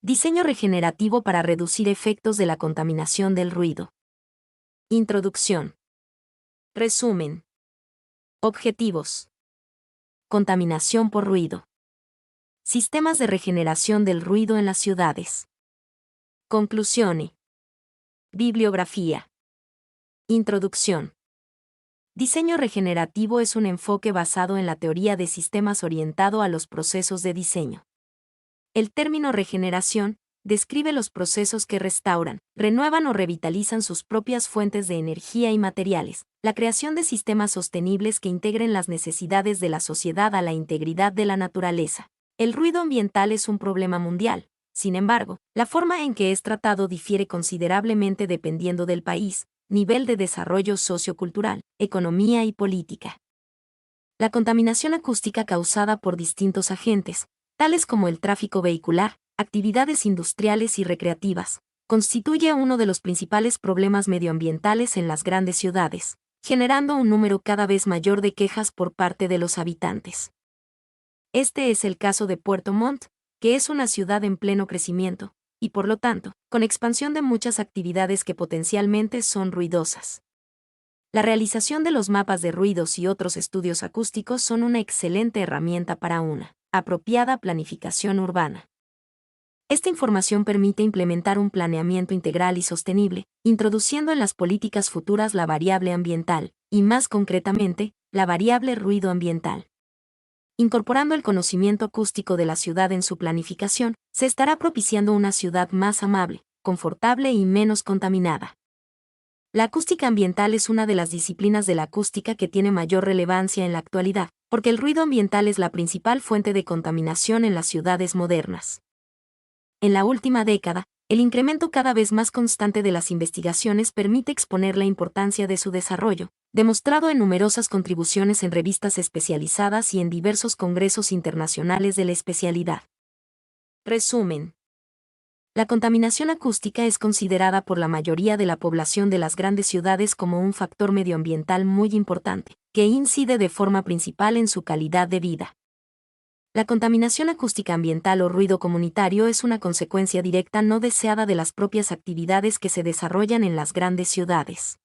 Diseño regenerativo para reducir efectos de la contaminación del ruido. Introducción. Resumen. Objetivos. Contaminación por ruido. Sistemas de regeneración del ruido en las ciudades. Conclusione. Bibliografía. Introducción. Diseño regenerativo es un enfoque basado en la teoría de sistemas orientado a los procesos de diseño. El término regeneración describe los procesos que restauran, renuevan o revitalizan sus propias fuentes de energía y materiales, la creación de sistemas sostenibles que integren las necesidades de la sociedad a la integridad de la naturaleza. El ruido ambiental es un problema mundial. Sin embargo, la forma en que es tratado difiere considerablemente dependiendo del país, nivel de desarrollo sociocultural, economía y política. La contaminación acústica causada por distintos agentes, tales como el tráfico vehicular, actividades industriales y recreativas, constituye uno de los principales problemas medioambientales en las grandes ciudades, generando un número cada vez mayor de quejas por parte de los habitantes. Este es el caso de Puerto Montt, que es una ciudad en pleno crecimiento, y por lo tanto, con expansión de muchas actividades que potencialmente son ruidosas. La realización de los mapas de ruidos y otros estudios acústicos son una excelente herramienta para una apropiada planificación urbana. Esta información permite implementar un planeamiento integral y sostenible, introduciendo en las políticas futuras la variable ambiental, y más concretamente, la variable ruido ambiental. Incorporando el conocimiento acústico de la ciudad en su planificación, se estará propiciando una ciudad más amable, confortable y menos contaminada. La acústica ambiental es una de las disciplinas de la acústica que tiene mayor relevancia en la actualidad, porque el ruido ambiental es la principal fuente de contaminación en las ciudades modernas. En la última década, el incremento cada vez más constante de las investigaciones permite exponer la importancia de su desarrollo, demostrado en numerosas contribuciones en revistas especializadas y en diversos congresos internacionales de la especialidad. Resumen. La contaminación acústica es considerada por la mayoría de la población de las grandes ciudades como un factor medioambiental muy importante, que incide de forma principal en su calidad de vida. La contaminación acústica ambiental o ruido comunitario es una consecuencia directa no deseada de las propias actividades que se desarrollan en las grandes ciudades.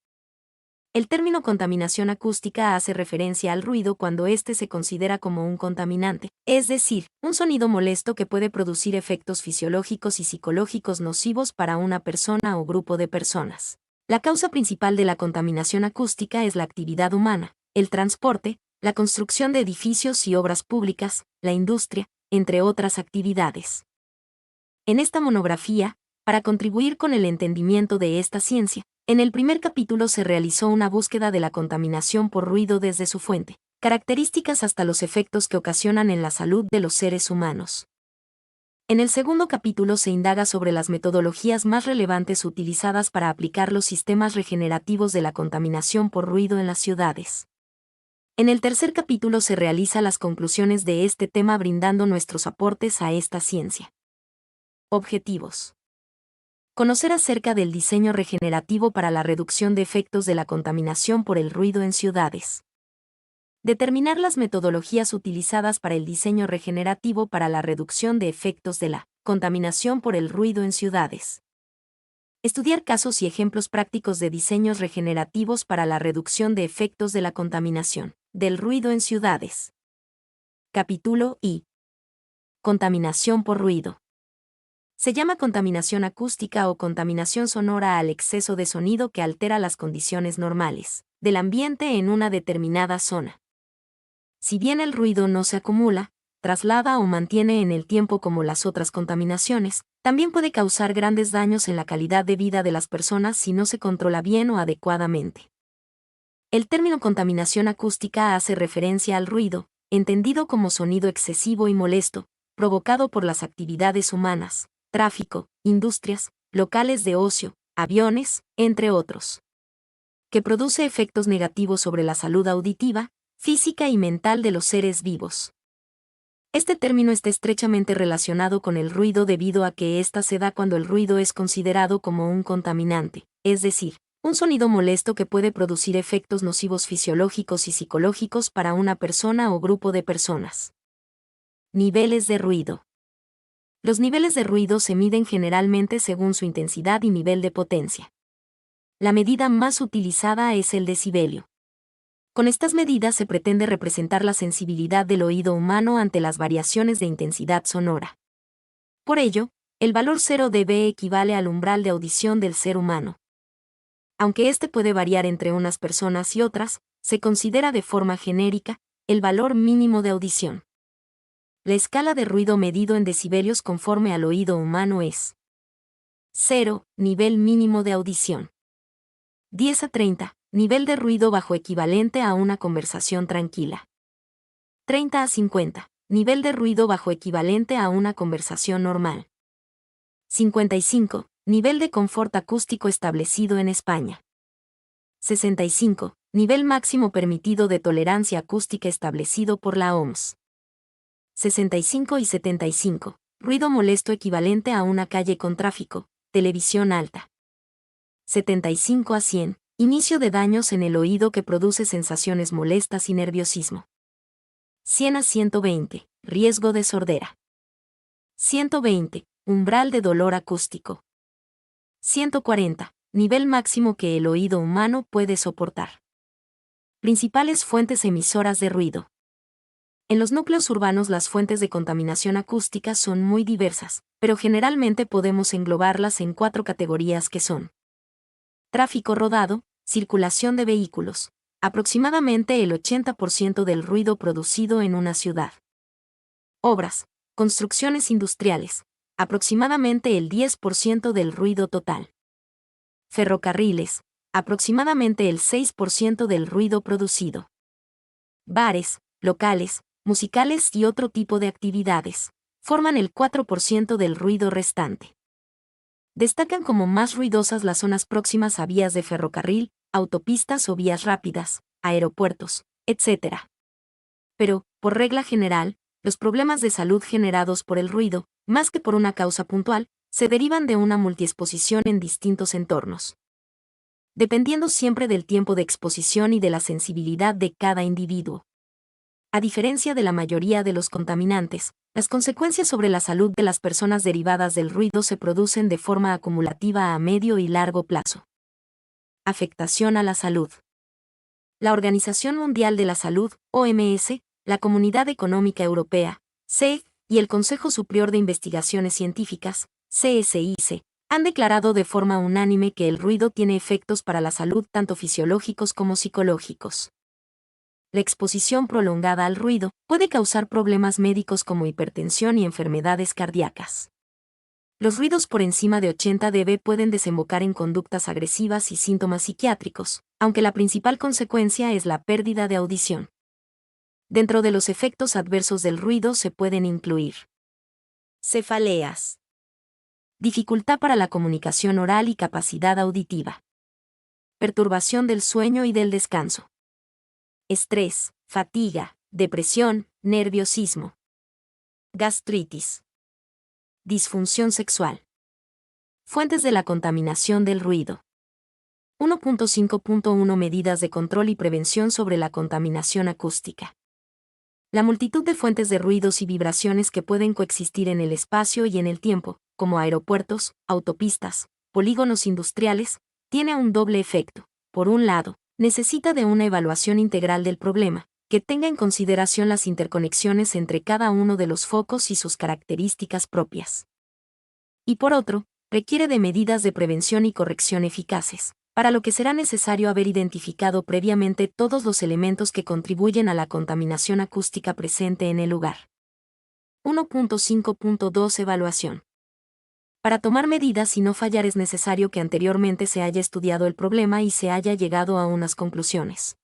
El término contaminación acústica hace referencia al ruido cuando éste se considera como un contaminante, es decir, un sonido molesto que puede producir efectos fisiológicos y psicológicos nocivos para una persona o grupo de personas. La causa principal de la contaminación acústica es la actividad humana, el transporte, la construcción de edificios y obras públicas, la industria, entre otras actividades. En esta monografía, para contribuir con el entendimiento de esta ciencia, en el primer capítulo se realizó una búsqueda de la contaminación por ruido desde su fuente, características hasta los efectos que ocasionan en la salud de los seres humanos. En el segundo capítulo se indaga sobre las metodologías más relevantes utilizadas para aplicar los sistemas regenerativos de la contaminación por ruido en las ciudades. En el tercer capítulo se realizan las conclusiones de este tema brindando nuestros aportes a esta ciencia. Objetivos. Conocer acerca del diseño regenerativo para la reducción de efectos de la contaminación por el ruido en ciudades. Determinar las metodologías utilizadas para el diseño regenerativo para la reducción de efectos de la contaminación por el ruido en ciudades. Estudiar casos y ejemplos prácticos de diseños regenerativos para la reducción de efectos de la contaminación del ruido en ciudades. Capítulo I. Contaminación por ruido. Se llama contaminación acústica o contaminación sonora al exceso de sonido que altera las condiciones normales del ambiente en una determinada zona. Si bien el ruido no se acumula, traslada o mantiene en el tiempo como las otras contaminaciones, también puede causar grandes daños en la calidad de vida de las personas si no se controla bien o adecuadamente. El término contaminación acústica hace referencia al ruido, entendido como sonido excesivo y molesto, provocado por las actividades humanas, tráfico, industrias, locales de ocio, aviones, entre otros, que produce efectos negativos sobre la salud auditiva, física y mental de los seres vivos. Este término está estrechamente relacionado con el ruido debido a que ésta se da cuando el ruido es considerado como un contaminante, es decir, un sonido molesto que puede producir efectos nocivos fisiológicos y psicológicos para una persona o grupo de personas. Niveles de ruido. Los niveles de ruido se miden generalmente según su intensidad y nivel de potencia. La medida más utilizada es el decibelio. Con estas medidas se pretende representar la sensibilidad del oído humano ante las variaciones de intensidad sonora. Por ello, el valor 0 dB equivale al umbral de audición del ser humano. Aunque este puede variar entre unas personas y otras, se considera de forma genérica el valor mínimo de audición. La escala de ruido medido en decibelios conforme al oído humano es 0, nivel mínimo de audición. 10 a 30, nivel de ruido bajo equivalente a una conversación tranquila. 30 a 50, nivel de ruido bajo equivalente a una conversación normal. 55, nivel de confort acústico establecido en España. 65, nivel máximo permitido de tolerancia acústica establecido por la OMS. 65 y 75, ruido molesto equivalente a una calle con tráfico, televisión alta. 75 a 100, inicio de daños en el oído que produce sensaciones molestas y nerviosismo. 100 a 120, riesgo de sordera. 120, umbral de dolor acústico. 140, nivel máximo que el oído humano puede soportar. Principales fuentes emisoras de ruido. En los núcleos urbanos las fuentes de contaminación acústica son muy diversas, pero generalmente podemos englobarlas en 4 categorías que son: tráfico rodado, circulación de vehículos, aproximadamente el 80% del ruido producido en una ciudad. Obras, construcciones industriales, aproximadamente el 10% del ruido total. Ferrocarriles, aproximadamente el 6% del ruido producido. Bares, locales, musicales y otro tipo de actividades, forman el 4% del ruido restante. Destacan como más ruidosas las zonas próximas a vías de ferrocarril, autopistas o vías rápidas, aeropuertos, etc. Pero, por regla general, los problemas de salud generados por el ruido, más que por una causa puntual, se derivan de una multiexposición en distintos entornos. Dependiendo siempre del tiempo de exposición y de la sensibilidad de cada individuo. A diferencia de la mayoría de los contaminantes, las consecuencias sobre la salud de las personas derivadas del ruido se producen de forma acumulativa a medio y largo plazo. Afectación a la salud. La Organización Mundial de la Salud, OMS, la Comunidad Económica Europea, CE, y el Consejo Superior de Investigaciones Científicas, CSIC, han declarado de forma unánime que el ruido tiene efectos para la salud tanto fisiológicos como psicológicos. La exposición prolongada al ruido puede causar problemas médicos como hipertensión y enfermedades cardíacas. Los ruidos por encima de 80 dB pueden desembocar en conductas agresivas y síntomas psiquiátricos, aunque la principal consecuencia es la pérdida de audición. Dentro de los efectos adversos del ruido se pueden incluir cefaleas, dificultad para la comunicación oral y capacidad auditiva, perturbación del sueño y del descanso, estrés, fatiga, depresión, nerviosismo, gastritis, disfunción sexual. Fuentes de la contaminación del ruido. 1.5.1 Medidas de control y prevención sobre la contaminación acústica. La multitud de fuentes de ruidos y vibraciones que pueden coexistir en el espacio y en el tiempo, como aeropuertos, autopistas, polígonos industriales, tiene un doble efecto. Por un lado, necesita de una evaluación integral del problema, que tenga en consideración las interconexiones entre cada uno de los focos y sus características propias. Y por otro, requiere de medidas de prevención y corrección eficaces, para lo que será necesario haber identificado previamente todos los elementos que contribuyen a la contaminación acústica presente en el lugar. 1.5.2 Evaluación. Para tomar medidas y no fallar es necesario que anteriormente se haya estudiado el problema y se haya llegado a unas conclusiones.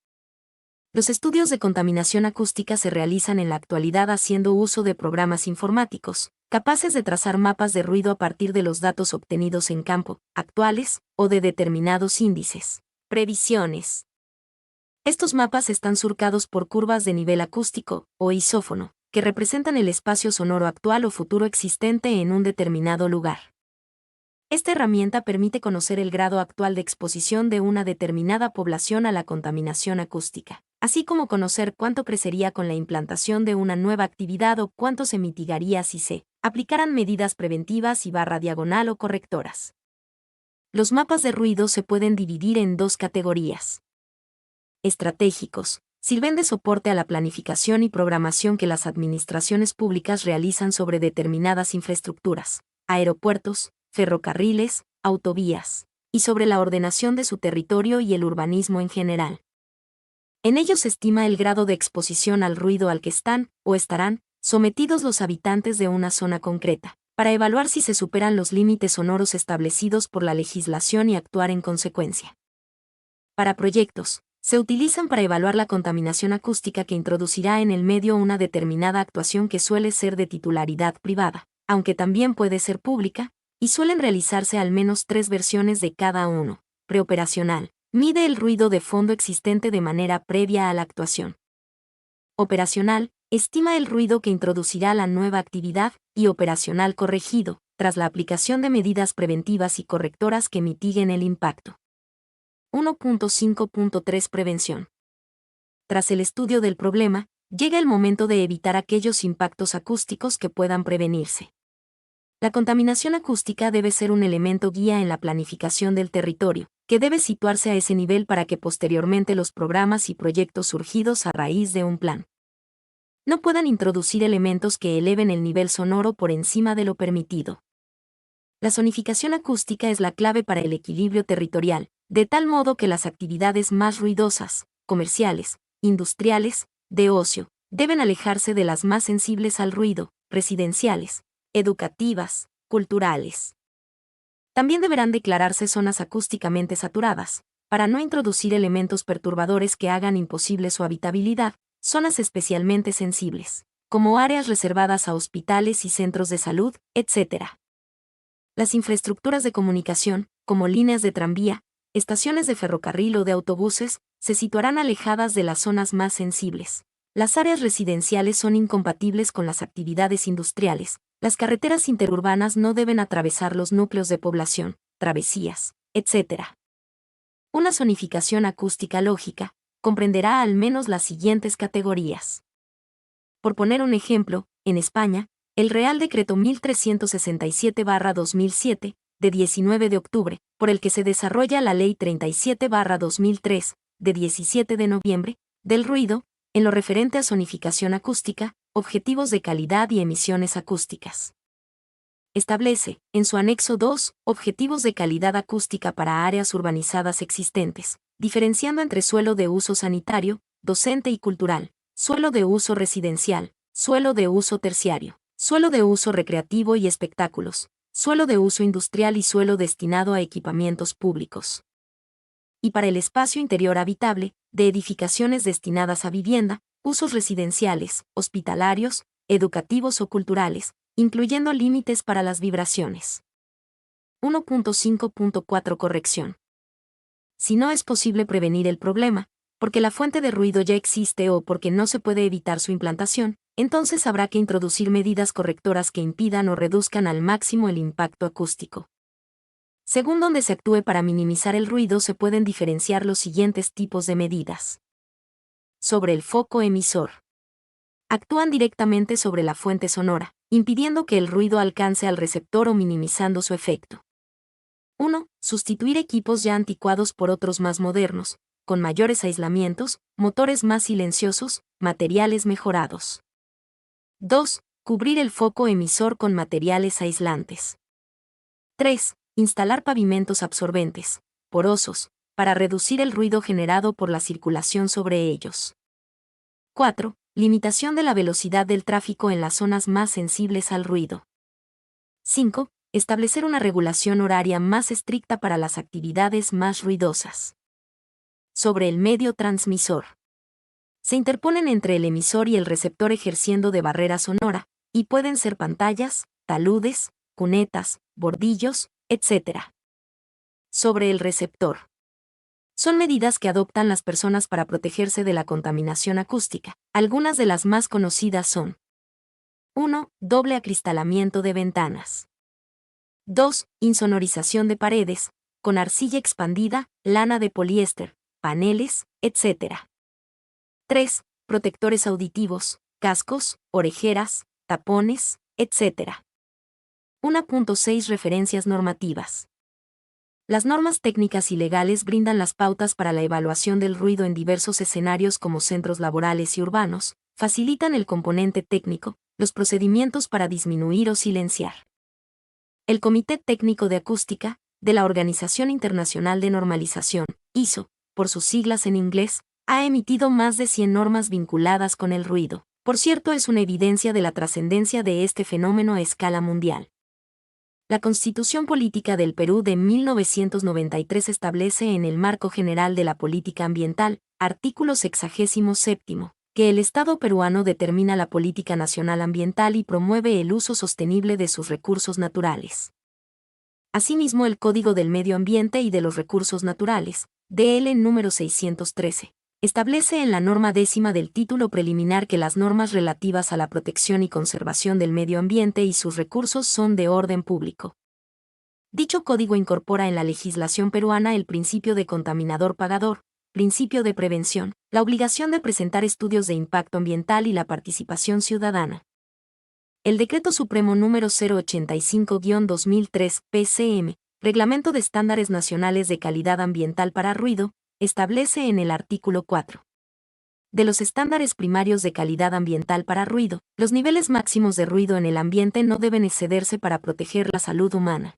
Los estudios de contaminación acústica se realizan en la actualidad haciendo uso de programas informáticos, capaces de trazar mapas de ruido a partir de los datos obtenidos en campo, actuales, o de determinados índices. Previsiones. Estos mapas están surcados por curvas de nivel acústico, o isófono, que representan el espacio sonoro actual o futuro existente en un determinado lugar. Esta herramienta permite conocer el grado actual de exposición de una determinada población a la contaminación acústica. así como conocer cuánto crecería con la implantación de una nueva actividad o cuánto se mitigaría si se aplicaran medidas preventivas y barra diagonal o correctoras. Los mapas de ruido se pueden dividir en dos categorías. Estratégicos. Sirven de soporte a la planificación y programación que las administraciones públicas realizan sobre determinadas infraestructuras, aeropuertos, ferrocarriles, autovías, y sobre la ordenación de su territorio y el urbanismo en general. En ellos se estima el grado de exposición al ruido al que están, o estarán, sometidos los habitantes de una zona concreta, para evaluar si se superan los límites sonoros establecidos por la legislación y actuar en consecuencia. Para proyectos, se utilizan para evaluar la contaminación acústica que introducirá en el medio una determinada actuación que suele ser de titularidad privada, aunque también puede ser pública, y suelen realizarse al menos 3 versiones de cada uno. Preoperacional. Mide el ruido de fondo existente de manera previa a la actuación. Operacional. Estima el ruido que introducirá la nueva actividad, y operacional corregido, tras la aplicación de medidas preventivas y correctoras que mitiguen el impacto. 1.5.3 Prevención. Tras el estudio del problema, llega el momento de evitar aquellos impactos acústicos que puedan prevenirse. La contaminación acústica debe ser un elemento guía en la planificación del territorio, que debe situarse a ese nivel para que posteriormente los programas y proyectos surgidos a raíz de un plan no puedan introducir elementos que eleven el nivel sonoro por encima de lo permitido. La zonificación acústica es la clave para el equilibrio territorial, de tal modo que las actividades más ruidosas, comerciales, industriales, de ocio, deben alejarse de las más sensibles al ruido, residenciales, educativas, culturales. También deberán declararse zonas acústicamente saturadas, para no introducir elementos perturbadores que hagan imposible su habitabilidad, zonas especialmente sensibles, como áreas reservadas a hospitales y centros de salud, etc. Las infraestructuras de comunicación, como líneas de tranvía, estaciones de ferrocarril o de autobuses, se situarán alejadas de las zonas más sensibles. Las áreas residenciales son incompatibles con las actividades industriales. Las carreteras interurbanas no deben atravesar los núcleos de población, travesías, etc. Una zonificación acústica lógica comprenderá al menos las siguientes categorías. Por poner un ejemplo, en España, el Real Decreto 1367/2007, de 19 de octubre, por el que se desarrolla la Ley 37/2003, de 17 de noviembre, del ruido, en lo referente a zonificación acústica, objetivos de calidad y emisiones acústicas. Establece, en su anexo 2, objetivos de calidad acústica para áreas urbanizadas existentes, diferenciando entre suelo de uso sanitario, docente y cultural, suelo de uso residencial, suelo de uso terciario, suelo de uso recreativo y espectáculos, suelo de uso industrial y suelo destinado a equipamientos públicos. Y para el espacio interior habitable, de edificaciones destinadas a vivienda, usos residenciales, hospitalarios, educativos o culturales, incluyendo límites para las vibraciones. 1.5.4 Corrección. Si no es posible prevenir el problema, porque la fuente de ruido ya existe o porque no se puede evitar su implantación, entonces habrá que introducir medidas correctoras que impidan o reduzcan al máximo el impacto acústico. Según donde se actúe para minimizar el ruido, se pueden diferenciar los siguientes tipos de medidas. Sobre el foco emisor. Actúan directamente sobre la fuente sonora, impidiendo que el ruido alcance al receptor o minimizando su efecto. 1. Sustituir equipos ya anticuados por otros más modernos, con mayores aislamientos, motores más silenciosos, materiales mejorados. 2. Cubrir el foco emisor con materiales aislantes. 3. Instalar pavimentos absorbentes, porosos, para reducir el ruido generado por la circulación sobre ellos. 4. Limitación de la velocidad del tráfico en las zonas más sensibles al ruido. 5. Establecer una regulación horaria más estricta para las actividades más ruidosas. Sobre el medio transmisor. Se interponen entre el emisor y el receptor ejerciendo de barrera sonora, y pueden ser pantallas, taludes, cunetas, bordillos, etc. Sobre el receptor. Son medidas que adoptan las personas para protegerse de la contaminación acústica. Algunas de las más conocidas son: 1. Doble acristalamiento de ventanas. 2. Insonorización de paredes, con arcilla expandida, lana de poliéster, paneles, etc. 3. Protectores auditivos, cascos, orejeras, tapones, etc. 1.6 Referencias normativas. Las normas técnicas y legales brindan las pautas para la evaluación del ruido en diversos escenarios como centros laborales y urbanos, facilitan el componente técnico, los procedimientos para disminuir o silenciar. El Comité Técnico de Acústica, de la Organización Internacional de Normalización, ISO, por sus siglas en inglés, ha emitido más de 100 normas vinculadas con el ruido. Por cierto, es una evidencia de la trascendencia de este fenómeno a escala mundial. La Constitución Política del Perú de 1993 establece en el Marco General de la Política Ambiental, artículo 67, que el Estado peruano determina la política nacional ambiental y promueve el uso sostenible de sus recursos naturales. Asimismo, el Código del Medio Ambiente y de los Recursos Naturales, DL número 613, establece en la norma 10ª del título preliminar que las normas relativas a la protección y conservación del medio ambiente y sus recursos son de orden público. Dicho código incorpora en la legislación peruana el principio de contaminador-pagador, principio de prevención, la obligación de presentar estudios de impacto ambiental y la participación ciudadana. El Decreto Supremo número 085-2003, PCM, Reglamento de Estándares Nacionales de Calidad Ambiental para Ruido, establece en el artículo 4 de los estándares primarios de calidad ambiental para ruido, los niveles máximos de ruido en el ambiente no deben excederse para proteger la salud humana.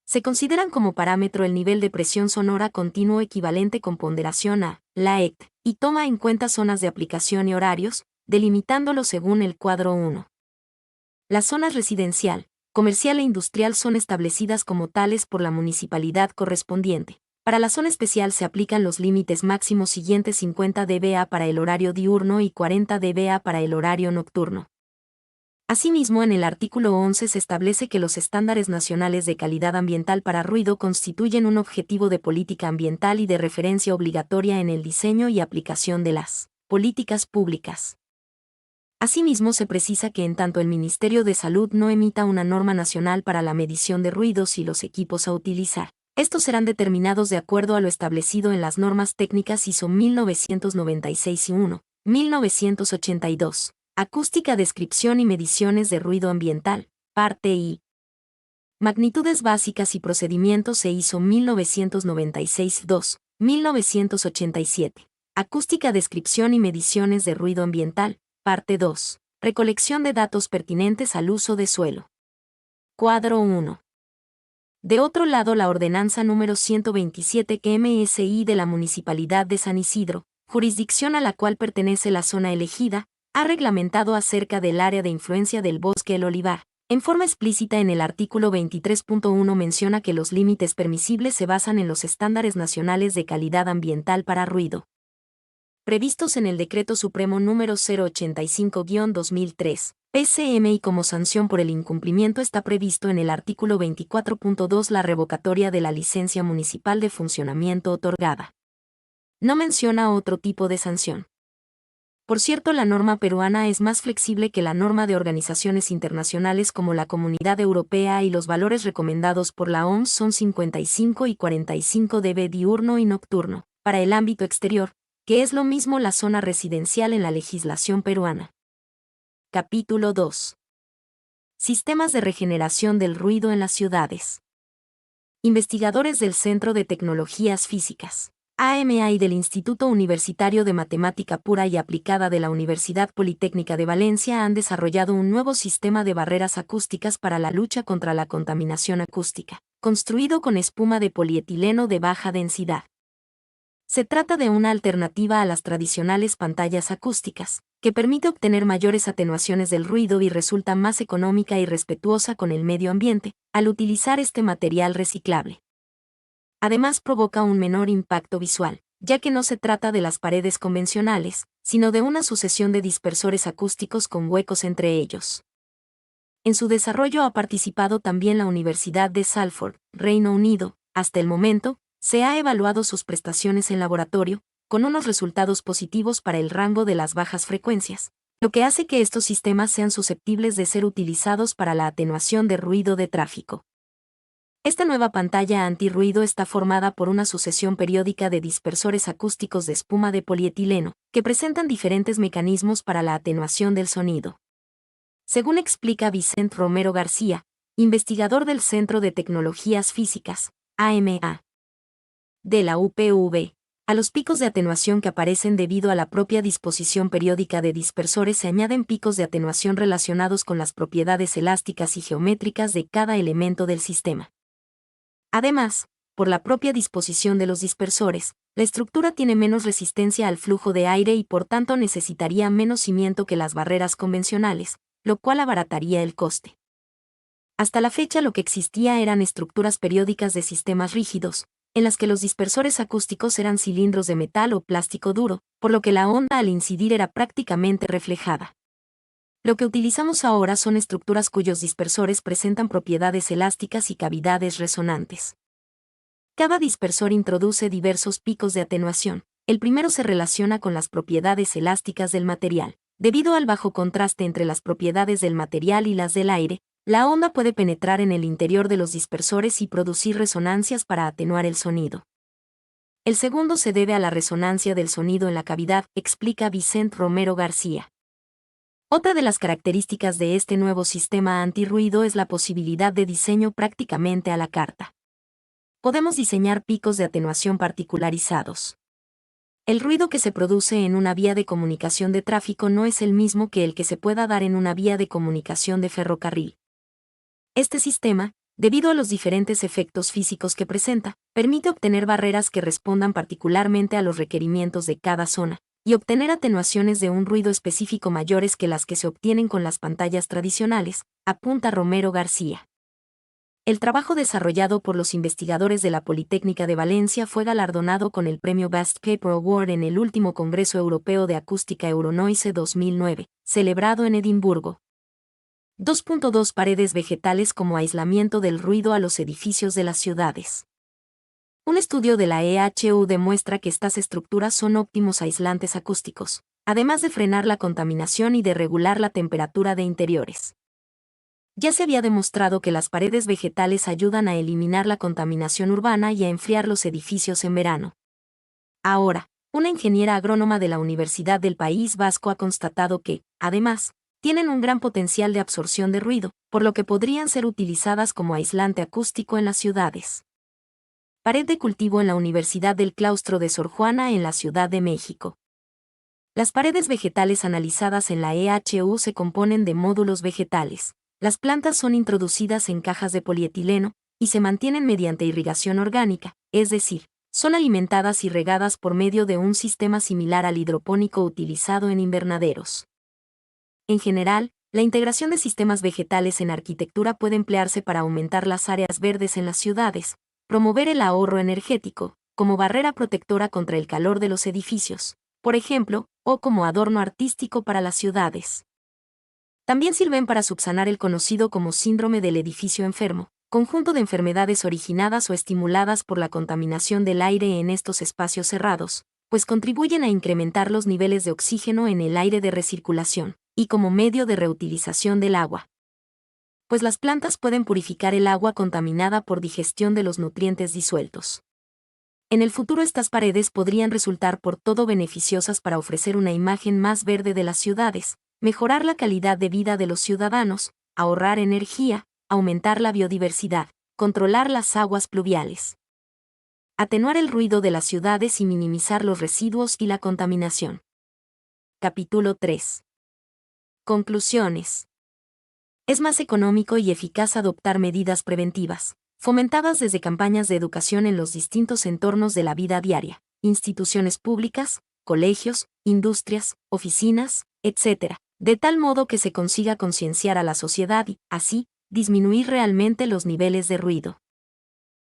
Se consideran como parámetro el nivel de presión sonora continuo equivalente con ponderación a la ECT, y toma en cuenta zonas de aplicación y horarios, delimitándolo según el cuadro 1. Las zonas residencial, comercial e industrial son establecidas como tales por la municipalidad correspondiente. Para la zona especial se aplican los límites máximos siguientes: 50 dBA para el horario diurno y 40 dBA para el horario nocturno. Asimismo, en el artículo 11 se establece que los estándares nacionales de calidad ambiental para ruido constituyen un objetivo de política ambiental y de referencia obligatoria en el diseño y aplicación de las políticas públicas. Asimismo, se precisa que en tanto el Ministerio de Salud no emita una norma nacional para la medición de ruidos y los equipos a utilizar, estos serán determinados de acuerdo a lo establecido en las normas técnicas ISO 1996 y 1, 1982, Acústica, Descripción y Mediciones de Ruido Ambiental, parte I. Magnitudes básicas y procedimientos e ISO 1996-2, 1987, Acústica, Descripción y Mediciones de Ruido Ambiental, parte 2, Recolección de datos pertinentes al uso de suelo. Cuadro 1. De otro lado, la Ordenanza número 127 MSI de la Municipalidad de San Isidro, jurisdicción a la cual pertenece la zona elegida, ha reglamentado acerca del área de influencia del bosque El Olivar. En forma explícita, en el artículo 23.1 menciona que los límites permisibles se basan en los estándares nacionales de calidad ambiental para ruido, previstos en el Decreto Supremo número 085-2003, PCM, y como sanción por el incumplimiento está previsto en el artículo 24.2 la revocatoria de la licencia municipal de funcionamiento otorgada. No menciona otro tipo de sanción. Por cierto, la norma peruana es más flexible que la norma de organizaciones internacionales como la Comunidad Europea, y los valores recomendados por la OMS son 55 y 45 dB diurno y nocturno, para el ámbito exterior, que es lo mismo la zona residencial en la legislación peruana. Capítulo 2. Sistemas de regeneración del ruido en las ciudades. Investigadores del Centro de Tecnologías Físicas, AMA, y del Instituto Universitario de Matemática Pura y Aplicada de la Universidad Politécnica de Valencia han desarrollado un nuevo sistema de barreras acústicas para la lucha contra la contaminación acústica, construido con espuma de polietileno de baja densidad. Se trata de una alternativa a las tradicionales pantallas acústicas, que permite obtener mayores atenuaciones del ruido y resulta más económica y respetuosa con el medio ambiente, al utilizar este material reciclable. Además, provoca un menor impacto visual, ya que no se trata de las paredes convencionales, sino de una sucesión de dispersores acústicos con huecos entre ellos. En su desarrollo ha participado también la Universidad de Salford, Reino Unido. Hasta el momento, se ha evaluado sus prestaciones en laboratorio, con unos resultados positivos para el rango de las bajas frecuencias, lo que hace que estos sistemas sean susceptibles de ser utilizados para la atenuación de ruido de tráfico. Esta nueva pantalla antirruido está formada por una sucesión periódica de dispersores acústicos de espuma de polietileno, que presentan diferentes mecanismos para la atenuación del sonido. Según explica Vicente Romero García, investigador del Centro de Tecnologías Físicas, AMA, de la UPV, a los picos de atenuación que aparecen debido a la propia disposición periódica de dispersores se añaden picos de atenuación relacionados con las propiedades elásticas y geométricas de cada elemento del sistema. Además, por la propia disposición de los dispersores, la estructura tiene menos resistencia al flujo de aire y por tanto necesitaría menos cimiento que las barreras convencionales, lo cual abarataría el coste. Hasta la fecha lo que existía eran estructuras periódicas de sistemas rígidos, en las que los dispersores acústicos eran cilindros de metal o plástico duro, por lo que la onda al incidir era prácticamente reflejada. Lo que utilizamos ahora son estructuras cuyos dispersores presentan propiedades elásticas y cavidades resonantes. Cada dispersor introduce diversos picos de atenuación. El primero se relaciona con las propiedades elásticas del material. Debido al bajo contraste entre las propiedades del material y las del aire, la onda puede penetrar en el interior de los dispersores y producir resonancias para atenuar el sonido. El segundo se debe a la resonancia del sonido en la cavidad, explica Vicente Romero García. Otra de las características de este nuevo sistema antirruido es la posibilidad de diseño prácticamente a la carta. Podemos diseñar picos de atenuación particularizados. El ruido que se produce en una vía de comunicación de tráfico no es el mismo que el que se pueda dar en una vía de comunicación de ferrocarril. Este sistema, debido a los diferentes efectos físicos que presenta, permite obtener barreras que respondan particularmente a los requerimientos de cada zona, y obtener atenuaciones de un ruido específico mayores que las que se obtienen con las pantallas tradicionales, apunta Romero García. El trabajo desarrollado por los investigadores de la Politécnica de Valencia fue galardonado con el premio Best Paper Award en el último Congreso Europeo de Acústica Euronoise 2009, celebrado en Edimburgo. 2.2 Paredes vegetales como aislamiento del ruido a los edificios de las ciudades. Un estudio de la EHU demuestra que estas estructuras son óptimos aislantes acústicos, además de frenar la contaminación y de regular la temperatura de interiores. Ya se había demostrado que las paredes vegetales ayudan a eliminar la contaminación urbana y a enfriar los edificios en verano. Ahora, una ingeniera agrónoma de la Universidad del País Vasco ha constatado que, además, tienen un gran potencial de absorción de ruido, por lo que podrían ser utilizadas como aislante acústico en las ciudades. Pared de cultivo en la Universidad del Claustro de Sor Juana en la Ciudad de México. Las paredes vegetales analizadas en la EHU se componen de módulos vegetales. Las plantas son introducidas en cajas de polietileno y se mantienen mediante irrigación orgánica, es decir, son alimentadas y regadas por medio de un sistema similar al hidropónico utilizado en invernaderos. En general, la integración de sistemas vegetales en arquitectura puede emplearse para aumentar las áreas verdes en las ciudades, promover el ahorro energético, como barrera protectora contra el calor de los edificios, por ejemplo, o como adorno artístico para las ciudades. También sirven para subsanar el conocido como síndrome del edificio enfermo, conjunto de enfermedades originadas o estimuladas por la contaminación del aire en estos espacios cerrados, pues contribuyen a incrementar los niveles de oxígeno en el aire de recirculación, y como medio de reutilización del agua. Pues las plantas pueden purificar el agua contaminada por digestión de los nutrientes disueltos. En el futuro estas paredes podrían resultar por todo beneficiosas para ofrecer una imagen más verde de las ciudades, mejorar la calidad de vida de los ciudadanos, ahorrar energía, aumentar la biodiversidad, controlar las aguas pluviales, atenuar el ruido de las ciudades y minimizar los residuos y la contaminación. Capítulo 3. Conclusiones. Es más económico y eficaz adoptar medidas preventivas, fomentadas desde campañas de educación en los distintos entornos de la vida diaria, instituciones públicas, colegios, industrias, oficinas, etc., de tal modo que se consiga concienciar a la sociedad y, así, disminuir realmente los niveles de ruido.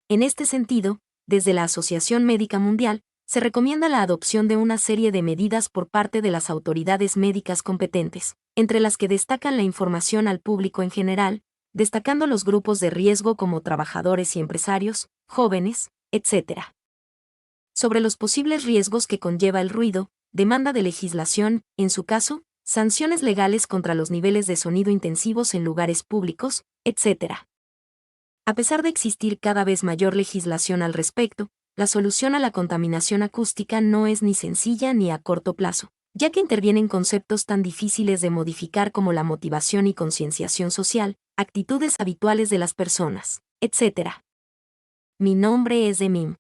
En este sentido, desde la Asociación Médica Mundial, se recomienda la adopción de una serie de medidas por parte de las autoridades médicas competentes, entre las que destacan la información al público en general, destacando los grupos de riesgo como trabajadores y empresarios, jóvenes, etc. Sobre los posibles riesgos que conlleva el ruido, demanda de legislación, en su caso, sanciones legales contra los niveles de sonido intensivos en lugares públicos, etc. A pesar de existir cada vez mayor legislación al respecto, la solución a la contaminación acústica no es ni sencilla ni a corto plazo, ya que intervienen conceptos tan difíciles de modificar como la motivación y concienciación social, actitudes habituales de las personas, etc. Mi nombre es Demim.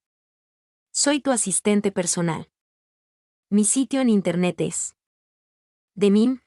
Soy tu asistente personal. Mi sitio en internet es demim.es.tl.